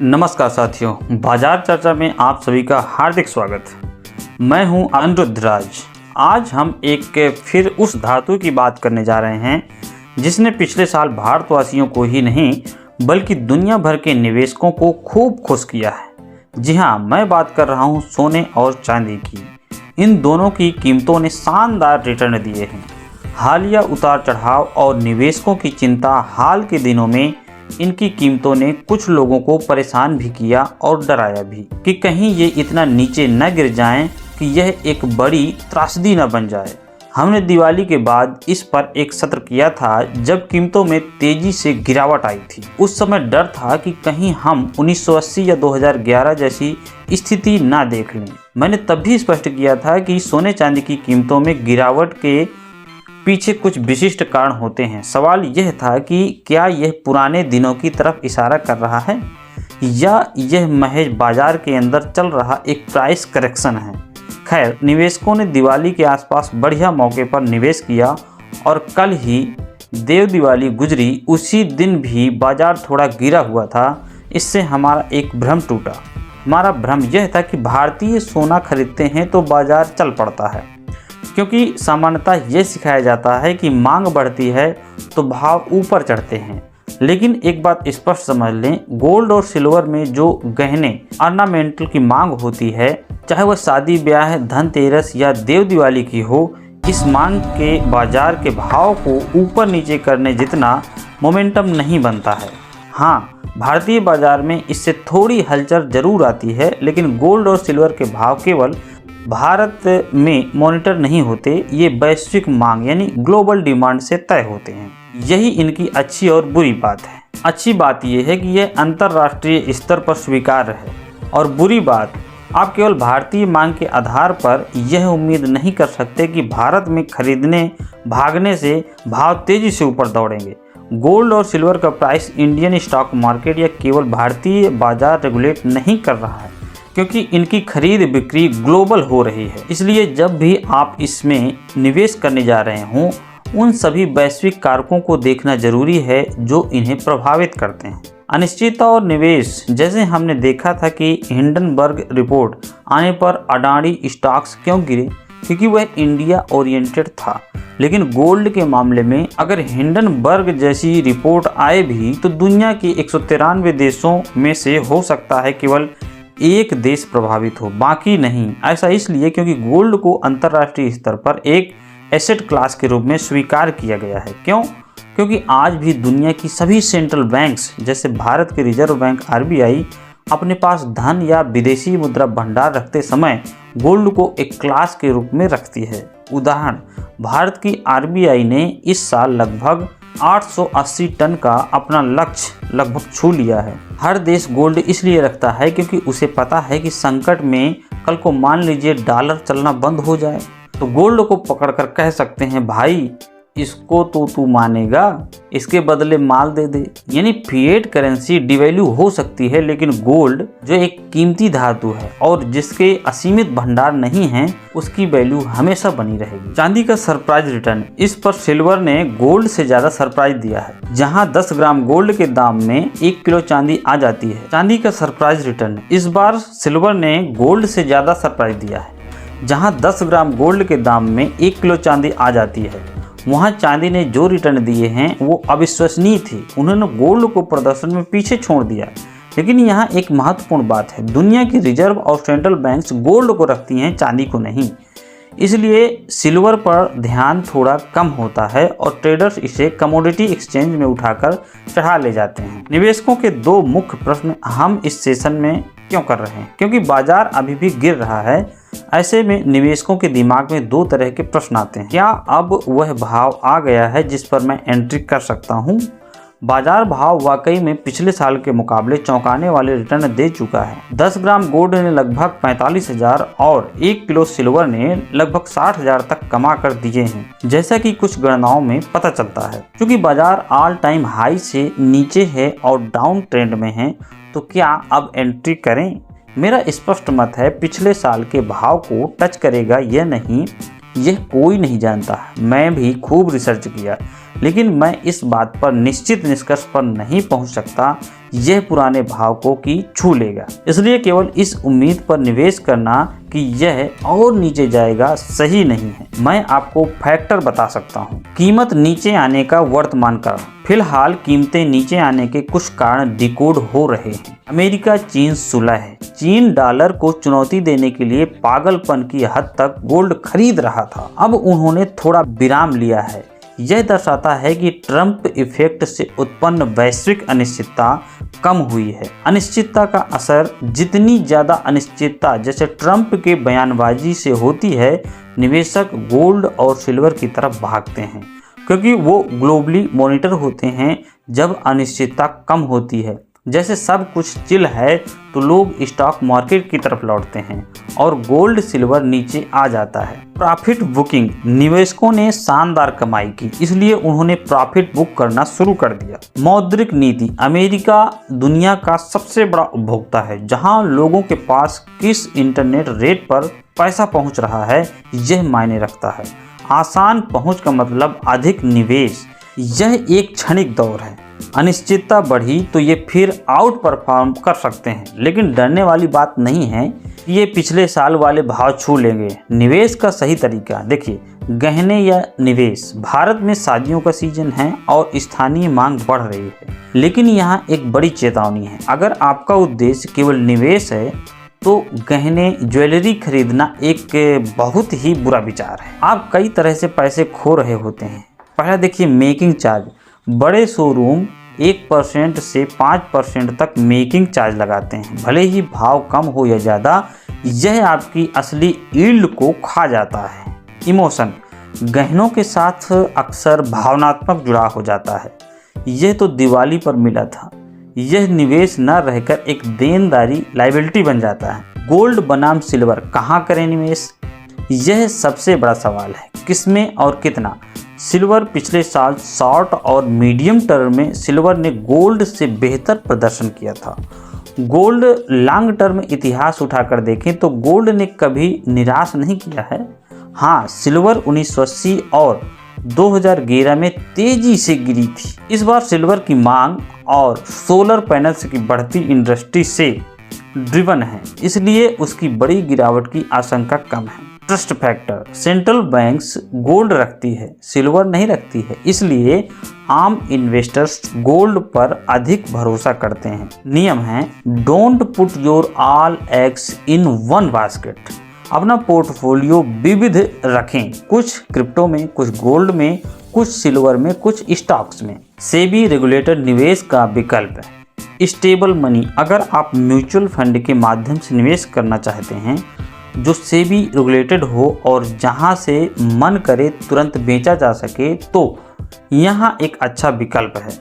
नमस्कार साथियों, बाजार चर्चा में आप सभी का हार्दिक स्वागत। मैं हूं अनिरुद्ध राज। आज हम एक फिर उस धातु की बात करने जा रहे हैं जिसने पिछले साल भारतवासियों को ही नहीं बल्कि दुनिया भर के निवेशकों को खूब खुश किया है। जी हां, मैं बात कर रहा हूं सोने और चांदी की। इन दोनों की कीमतों ने शानदार रिटर्न दिए हैं। हालिया उतार चढ़ाव और निवेशकों की चिंता हाल के दिनों में इनकी कीमतों ने कुछ लोगों को परेशान भी किया और डराया भी कि कहीं ये इतना नीचे न गिर जाएं कि यह एक बड़ी त्रासदी न बन जाए। हमने दिवाली के बाद इस पर एक सत्र किया था जब कीमतों में तेजी से गिरावट आई थी। उस समय डर था कि कहीं हम 1980 या 2011 जैसी स्थिति ना देख लें। मैंने तब भी स्पष्ट किया था कि सोने चांदी की कीमतों में गिरावट के पीछे कुछ विशिष्ट कारण होते हैं। सवाल यह था कि क्या यह पुराने दिनों की तरफ इशारा कर रहा है या यह महज बाजार के अंदर चल रहा एक प्राइस करेक्शन है। खैर, निवेशकों ने दिवाली के आसपास बढ़िया मौके पर निवेश किया और कल ही देव दिवाली गुजरी। उसी दिन भी बाजार थोड़ा गिरा हुआ था। इससे हमारा एक भ्रम टूटा। हमारा भ्रम यह था कि भारतीय सोना खरीदते हैं तो बाजार चल पड़ता है, क्योंकि सामान्यतः ये सिखाया जाता है कि मांग बढ़ती है तो भाव ऊपर चढ़ते हैं। लेकिन एक बात स्पष्ट समझ लें, गोल्ड और सिल्वर में जो गहने ऑर्नामेंटल की मांग होती है, चाहे वह शादी ब्याह, धनतेरस या देव दिवाली की हो, इस मांग के बाजार के भाव को ऊपर नीचे करने जितना मोमेंटम नहीं बनता है। हाँ, भारतीय बाजार में इससे थोड़ी हलचल जरूर आती है, लेकिन गोल्ड और सिल्वर के भाव केवल भारत में मॉनिटर नहीं होते, ये वैश्विक मांग यानी ग्लोबल डिमांड से तय होते हैं। यही इनकी अच्छी और बुरी बात है। अच्छी बात यह है कि यह अंतर्राष्ट्रीय स्तर पर स्वीकार्य है, और बुरी बात, आप केवल भारतीय मांग के आधार पर यह उम्मीद नहीं कर सकते कि भारत में खरीदने भागने से भाव तेजी से ऊपर दौड़ेंगे। गोल्ड और सिल्वर का प्राइस इंडियन स्टॉक मार्केट या केवल भारतीय बाजार रेगुलेट नहीं कर रहा है, क्योंकि इनकी खरीद बिक्री ग्लोबल हो रही है। इसलिए जब भी आप इसमें निवेश करने जा रहे हों, उन सभी वैश्विक कारकों को देखना जरूरी है जो इन्हें प्रभावित करते हैं। अनिश्चितता और निवेश, जैसे हमने देखा था कि हिंडनबर्ग रिपोर्ट आने पर अडानी स्टॉक्स क्यों गिरे, क्योंकि वह इंडिया ओरिएंटेड था। लेकिन गोल्ड के मामले में अगर हिंडनबर्ग जैसी रिपोर्ट आए भी तो दुनिया के 193 देशों में से हो सकता है केवल एक देश प्रभावित हो, बाकी नहीं। ऐसा इसलिए क्योंकि गोल्ड को अंतर्राष्ट्रीय स्तर पर एक एसेट क्लास के रूप में स्वीकार किया गया है। क्यों? क्योंकि आज भी दुनिया की सभी सेंट्रल बैंक्स जैसे भारत के रिजर्व बैंक RBI अपने पास धन या विदेशी मुद्रा भंडार रखते समय गोल्ड को एक क्लास के रूप में रखती है। उदाहरण, भारत की RBI ने इस साल लगभग 880 टन का अपना लक्ष्य लगभग छू लिया है। हर देश गोल्ड इसलिए रखता है क्योंकि उसे पता है कि संकट में कल को मान लीजिए डॉलर चलना बंद हो जाए तो गोल्ड को पकड़कर कह सकते हैं, भाई इसको तो तू मानेगा, इसके बदले माल दे दे। यानी फिएट करेंसी डिवैल्यू हो सकती है, लेकिन गोल्ड जो एक कीमती धातु है और जिसके असीमित भंडार नहीं है, उसकी वैल्यू हमेशा बनी रहेगी। चांदी का सरप्राइज रिटर्न, इस पर सिल्वर ने गोल्ड से ज्यादा सरप्राइज दिया है। जहां 10 ग्राम गोल्ड के दाम में 1 किलो चांदी आ जाती है, चांदी का सरप्राइज रिटर्न इस बार सिल्वर ने गोल्ड से ज्यादा सरप्राइज दिया है। जहां 10 ग्राम गोल्ड के दाम में 1 किलो चांदी आ जाती है, वहाँ चांदी ने जो रिटर्न दिए हैं वो अविश्वसनीय थे। उन्होंने गोल्ड को प्रदर्शन में पीछे छोड़ दिया। लेकिन यहाँ एक महत्वपूर्ण बात है, दुनिया की रिजर्व और सेंट्रल बैंक्स गोल्ड को रखती हैं, चांदी को नहीं। इसलिए सिल्वर पर ध्यान थोड़ा कम होता है और ट्रेडर्स इसे कमोडिटी एक्सचेंज में उठाकर चढ़ा ले जाते हैं। निवेशकों के दो मुख्य प्रश्न हम इस सेशन में क्यों कर रहे हैं, क्योंकि बाजार अभी भी गिर रहा है। ऐसे में निवेशकों के दिमाग में दो तरह के प्रश्न आते हैं। क्या अब वह भाव आ गया है जिस पर मैं एंट्री कर सकता हूं? बाजार भाव वाकई में पिछले साल के मुकाबले चौंकाने वाले रिटर्न दे चुका है। 10 ग्राम गोल्ड ने लगभग 45,000 और 1 किलो सिल्वर ने लगभग 60,000 तक कमा कर दिए हैं, जैसा कि कुछ गणनाओं में पता चलता है। क्योंकि बाजार ऑल टाइम हाई से नीचे है और डाउन ट्रेंड में है, तो क्या अब एंट्री करें? मेरा स्पष्ट मत है, पिछले साल के भाव को टच करेगा या नहीं, यह कोई नहीं जानता। मैं भी खूब रिसर्च किया, लेकिन मैं इस बात पर निश्चित निष्कर्ष पर नहीं पहुंच सकता यह पुराने भाव को की छू लेगा। इसलिए केवल इस उम्मीद पर निवेश करना कि यह और नीचे जाएगा सही नहीं है। मैं आपको फैक्टर बता सकता हूं। कीमत नीचे आने का वर्तमान कारण। फिलहाल कीमतें नीचे आने के कुछ कारण डिकोड हो रहे हैं। अमेरिका चीन सुलह है। चीन डॉलर को चुनौती देने के लिए पागलपन की हद तक गोल्ड खरीद रहा था। अब उन्होंने थोड़ा विराम लिया है। यह दर्शाता है कि ट्रंप इफेक्ट से उत्पन्न वैश्विक अनिश्चितता कम हुई है। अनिश्चितता का असर जितनी ज़्यादा अनिश्चितता जैसे ट्रंप के बयानबाजी से होती है, निवेशक गोल्ड और सिल्वर की तरफ भागते हैं क्योंकि वो ग्लोबली मॉनिटर होते हैं। जब अनिश्चितता कम होती है, जैसे सब कुछ चिल है, तो लोग स्टॉक मार्केट की तरफ लौटते हैं और गोल्ड सिल्वर नीचे आ जाता है। Profit booking. निवेशकों ने शानदार कमाई की, इसलिए उन्होंने प्रॉफिट बुक करना शुरू कर दिया। मौद्रिक नीति। अमेरिका दुनिया का सबसे बड़ा उपभोक्ता है। जहां लोगों के पास किस इंटरनेट रेट पर पैसा पहुंच रहा है, यह मायने रखता है। आसान पहुंच का मतलब अधिक निवेश। यह एक क्षणिक दौर है। अनिश्चितता बढ़ी तो ये फिर आउट परफॉर्म कर सकते हैं, लेकिन डरने वाली बात नहीं है कि ये पिछले साल वाले भाव छू लेंगे। निवेश का सही तरीका देखिए। गहने या निवेश। भारत में शादियों का सीजन है और स्थानीय मांग बढ़ रही है, लेकिन यहाँ एक बड़ी चेतावनी है। अगर आपका उद्देश्य केवल निवेश है तो गहने ज्वेलरी खरीदना एक बहुत ही बुरा विचार है। आप कई तरह से पैसे खो रहे होते हैं। पहला देखिए, मेकिंग चार्ज। बड़े शोरूम 1% से 5% तक मेकिंग चार्ज लगाते हैं। भले ही भाव कम हो या ज़्यादा, यह आपकी असली यील्ड को खा जाता है। इमोशन। गहनों के साथ अक्सर भावनात्मक जुड़ाव हो जाता है। यह तो दिवाली पर मिला था। यह निवेश न रहकर एक देनदारी लायबिलिटी बन जाता है। गोल्ड बनाम सिल्वर, कहाँ करें निवेश? यह सबसे बड़ा सवाल है। किसमें और कितना? सिल्वर पिछले साल शॉर्ट और मीडियम टर्म में सिल्वर ने गोल्ड से बेहतर प्रदर्शन किया था। गोल्ड लॉन्ग टर्म इतिहास उठाकर देखें तो गोल्ड ने कभी निराश नहीं किया है। हाँ, सिल्वर 1980 और 2011 में तेजी से गिरी थी। इस बार सिल्वर की मांग और सोलर पैनल्स की बढ़ती इंडस्ट्री से ड्रिवन है, इसलिए उसकी बड़ी गिरावट की आशंका कम है। Trust factor. Central banks gold रखती है, सिल्वर नहीं रखती है, इसलिए आम इन्वेस्टर्स गोल्ड पर अधिक भरोसा करते हैं। नियम है, don't put your all eggs in one basket. अपना पोर्टफोलियो विविध रखें, कुछ क्रिप्टो में, कुछ गोल्ड में, कुछ सिल्वर में, कुछ स्टॉक्स में। सेबी रेगुलेटेड निवेश का विकल्प है। Stable money. अगर आप म्यूचुअल फंड के माध्यम से निवेश करना चाहते हैं जो सेबी रेगुलेटेड हो और जहां से मन करे तुरंत बेचा जा सके, तो यहाँ एक अच्छा विकल्प है।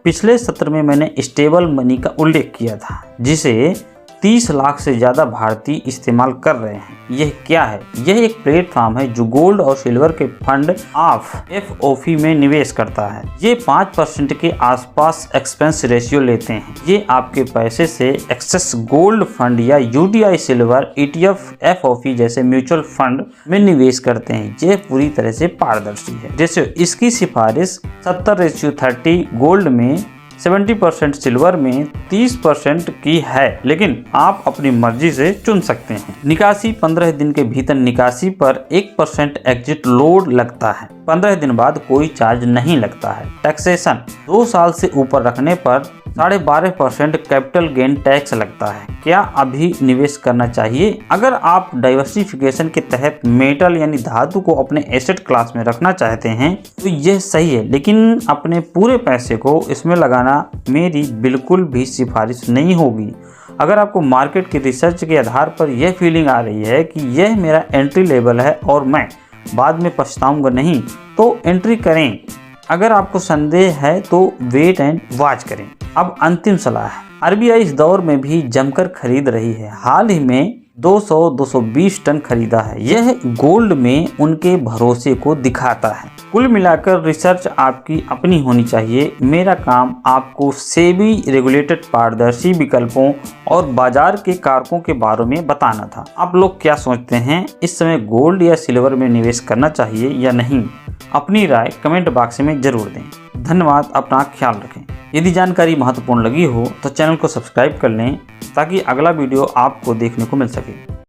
पिछले सत्र में मैंने स्टेबल मनी का उल्लेख किया था, जिसे 30 लाख से ज़्यादा भारतीय इस्तेमाल कर रहे हैं। यह क्या है? यह एक प्लेटफॉर्म है जो गोल्ड और सिल्वर के फंड ऑफ FOF में निवेश करता है। ये 5% के आसपास एक्सपेंस रेशियो लेते हैं। ये आपके पैसे से एक्सेस गोल्ड फंड या UTI सिल्वर ETF FOF जैसे म्यूचुअल फंड में निवेश करते हैं। यह पूरी तरह से पारदर्शी है। जैसे इसकी सिफारिश 70:30 गोल्ड में, 70% सिल्वर में, 30% की है, लेकिन आप अपनी मर्जी से चुन सकते हैं। निकासी। 15 दिन के भीतर निकासी पर 1% एग्जिट लोड लगता है। 15 दिन बाद कोई चार्ज नहीं लगता है। टैक्सेशन। 2 साल से ऊपर रखने पर 12.5% कैपिटल गेन टैक्स लगता है। क्या अभी निवेश करना चाहिए? अगर आप डाइवर्सिफिकेशन के तहत मेटल यानी धातु को अपने एसेट क्लास में रखना चाहते हैं तो यह सही है, लेकिन अपने पूरे पैसे को इसमें लगाना मेरी बिल्कुल भी सिफारिश नहीं होगी। अगर आपको मार्केट की रिसर्च के आधार पर यह फीलिंग आ रही है कि यह मेरा एंट्री लेवल है और मैं बाद में पछताऊंगा नहीं, तो एंट्री करें। अगर आपको संदेह है तो वेट एंड वॉच करें। अब अंतिम सलाह है। RBI इस दौर में भी जमकर खरीद रही है। हाल ही में 200-220 टन खरीदा है। यह गोल्ड में उनके भरोसे को दिखाता है। कुल मिलाकर रिसर्च आपकी अपनी होनी चाहिए। मेरा काम आपको सेबी रेगुलेटेड पारदर्शी विकल्पों और बाजार के कारकों के बारे में बताना था। आप लोग क्या सोचते हैं, इस समय गोल्ड या सिल्वर में निवेश करना चाहिए या नहीं? अपनी राय कमेंट बॉक्स में जरूर दें। धन्यवाद। अपना ख्याल रखें। यदि जानकारी महत्वपूर्ण लगी हो तो चैनल को सब्सक्राइब कर लें ताकि अगला वीडियो आपको देखने को मिल सके।